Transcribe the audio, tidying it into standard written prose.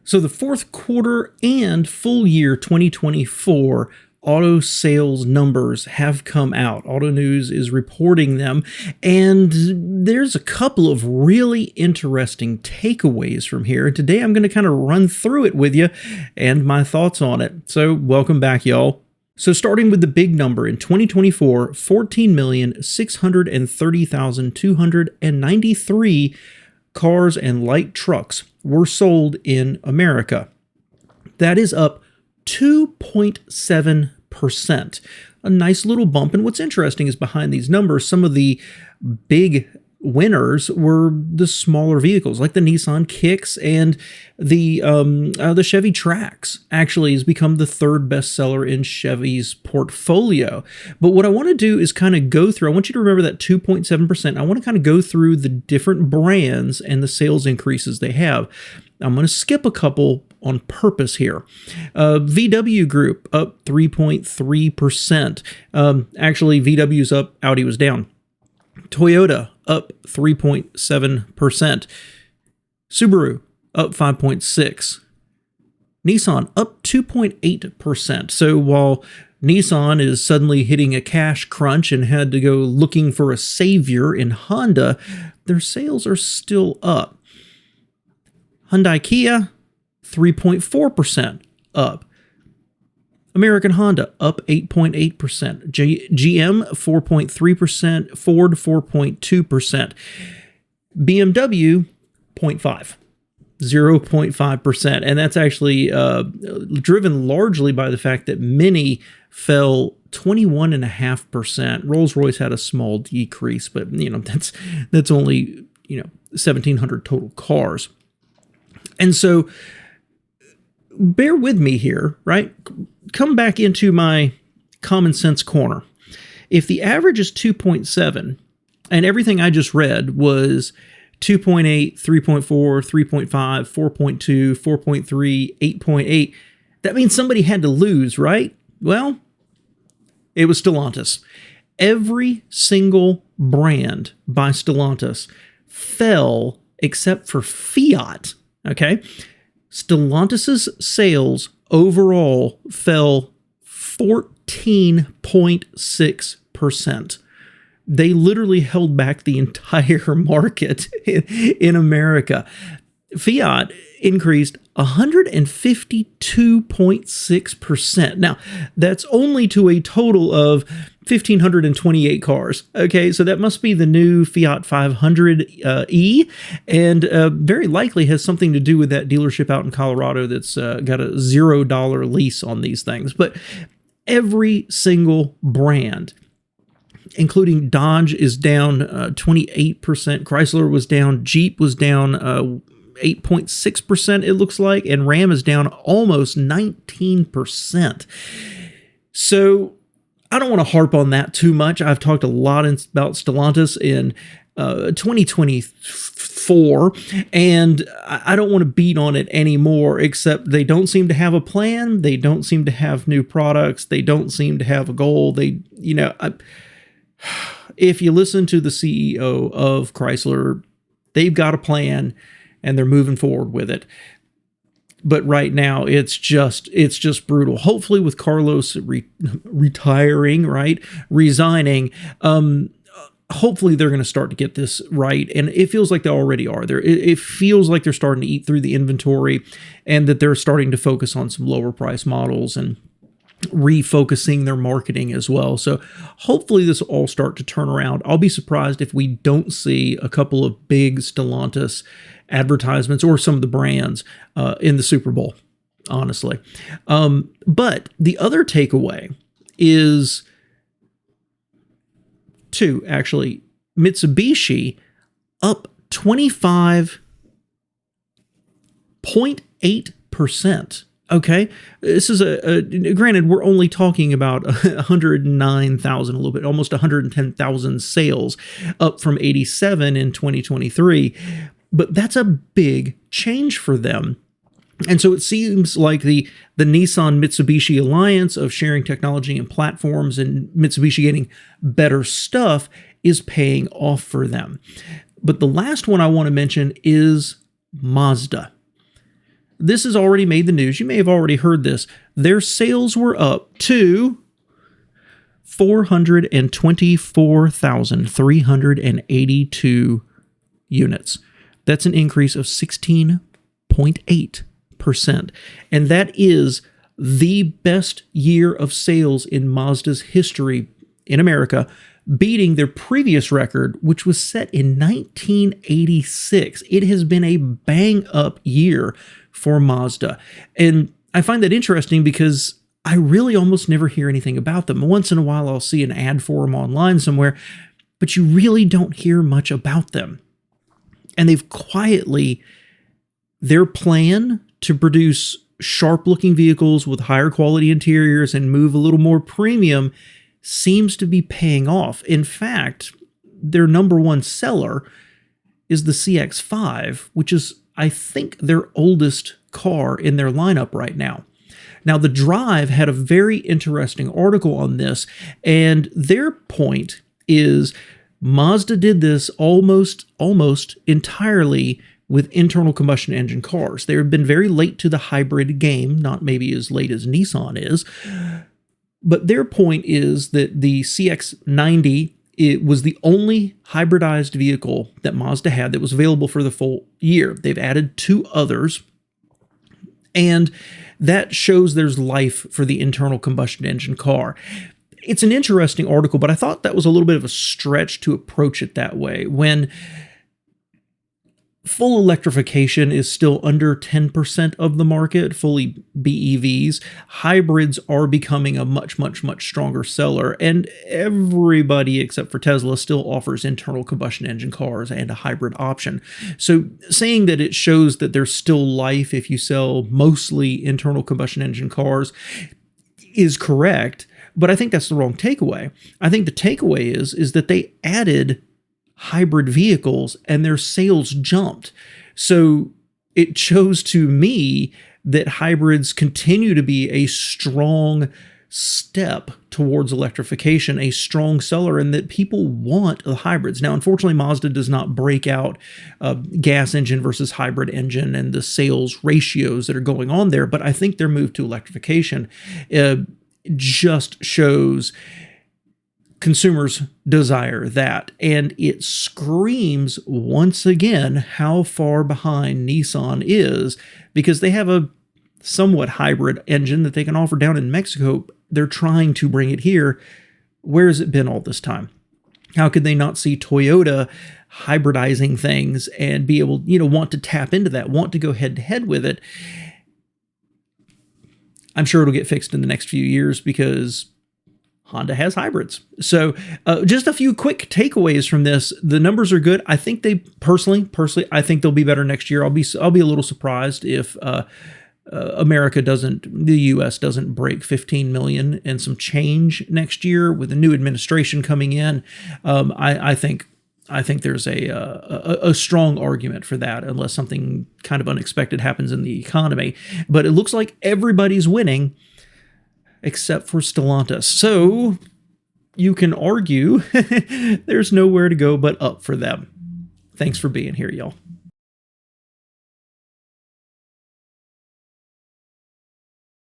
So the fourth quarter and full year 2024 auto sales numbers have come out. Auto News is reporting them, and there's a couple of really interesting takeaways from here. And today I'm going to kind of run through it with you and my thoughts on it. So welcome back, y'all. So starting with the big number in 2024, 14,630,293 cars and light trucks were sold in America. That is up 2.7%. A nice little bump. And what's interesting is behind these numbers, some of the big winners were the smaller vehicles, like the Nissan Kicks and the Chevy Trax. Actually has become the third bestseller in Chevy's portfolio. But what I want to do is kind of go through, I want you to remember that 2.7%. I want to kind of go through the different brands and the sales increases they have. I'm going to skip a couple on purpose here. VW Group up 3.3%. Actually, VW's up, Audi was down. Toyota up 3.7%. Subaru up 5.6%. Nissan up 2.8%. So while Nissan is suddenly hitting a cash crunch and had to go looking for a savior in Honda, their sales are still up. Hyundai Kia 3.4% up. American Honda up 8.8%, GM 4.3%, Ford 4.2%, BMW 0.5%. And that's actually driven largely by the fact that Mini fell 21.5%. Rolls-Royce had a small decrease, but that's only 1,700 total cars. And so bear with me here, right? Come back into my common sense corner. If the average is 2.7 and everything I just read was 2.8, 3.4, 3.5, 4.2, 4.3, 8.8, that means somebody had to lose, right? Well, it was Stellantis. Every single brand by Stellantis fell except for Fiat, okay? Stellantis' sales overall fell 14.6%. They literally held back the entire market in America. Fiat increased 152.6%. Now, that's only to a total of 1,528 cars. Okay, so that must be the new Fiat 500e, and very likely has something to do with that dealership out in Colorado that's got a $0 lease on these things. But every single brand, including Dodge, is down 28%. Chrysler was down. Jeep was down 8.6%, it looks like, and Ram is down almost 19%. So I don't want to harp on that too much. I've talked a lot about Stellantis in 2024, and I don't want to beat on it anymore, except they don't seem to have a plan. They don't seem to have new products. They don't seem to have a goal. If you listen to the CEO of Chrysler, they've got a plan and they're moving forward with it. But right now, it's just brutal. Hopefully, with Carlos retiring, right, resigning, hopefully they're going to start to get this right. And it feels like they already are. It feels like they're starting to eat through the inventory, and that they're starting to focus on some lower price models and refocusing their marketing as well. So hopefully this will all start to turn around. I'll be surprised if we don't see a couple of big Stellantis advertisements or some of the brands in the Super Bowl, honestly. But the other takeaway is actually. Mitsubishi up 25.8%. Okay, this is granted, we're only talking about 109,000, a little bit, almost 110,000 sales, up from 87 in 2023. But that's a big change for them. And so it seems like the Nissan Mitsubishi alliance of sharing technology and platforms and Mitsubishi getting better stuff is paying off for them. But the last one I want to mention is Mazda. this has already made the news. You may have already heard this. Their sales were up to 424,382 units. That's an increase of 16.8%. And that is the best year of sales in Mazda's history in America, beating their previous record, which was set in 1986. It has been a bang-up year for Mazda. And I find that interesting because I really almost never hear anything about them. Once in a while, I'll see an ad for them online somewhere, but you really don't hear much about them. And they've quietly, their plan to produce sharp-looking vehicles with higher quality interiors and move a little more premium seems to be paying off. In fact, their number one seller is the CX-5, which is, I think, their oldest car in their lineup right now. Now, The Drive had a very interesting article on this, and their point is Mazda did this almost entirely with internal combustion engine cars. They have been very late to the hybrid game, not maybe as late as Nissan is, but their point is that the CX-90, it was the only hybridized vehicle that Mazda had that was available for the full year. They've added 2 others, and that shows there's life for the internal combustion engine car. It's an interesting article, but I thought that was a little bit of a stretch to approach it that way when full electrification is still under 10% of the market, fully BEVs. Hybrids are becoming a much stronger seller, and everybody except for Tesla still offers internal combustion engine cars and a hybrid option. So saying that it shows that there's still life if you sell mostly internal combustion engine cars is correct, but I think that's the wrong takeaway. I think the takeaway is that they added hybrid vehicles and their sales jumped. So it shows to me that hybrids continue to be a strong step towards electrification, a strong seller, and that people want the hybrids. Now, unfortunately, Mazda does not break out gas engine versus hybrid engine and the sales ratios that are going on there, but I think their move to electrification just shows consumers desire that, and it screams once again how far behind Nissan is, because they have a somewhat hybrid engine that they can offer down in Mexico. They're trying to bring it here. Where has it been all this time? How could they not see Toyota hybridizing things and be able, want to tap into that, want to go head to head with it? I'm sure it'll get fixed in the next few years because Honda has hybrids. So just a few quick takeaways from this. The numbers are good. I think they personally, I think they'll be better next year. I'll be a little surprised if the U.S. doesn't break 15 million and some change next year with a new administration coming in. I think there's a strong argument for that, unless something kind of unexpected happens in the economy. But it looks like everybody's winning except for Stellantis. So you can argue there's nowhere to go but up for them. Thanks for being here, y'all.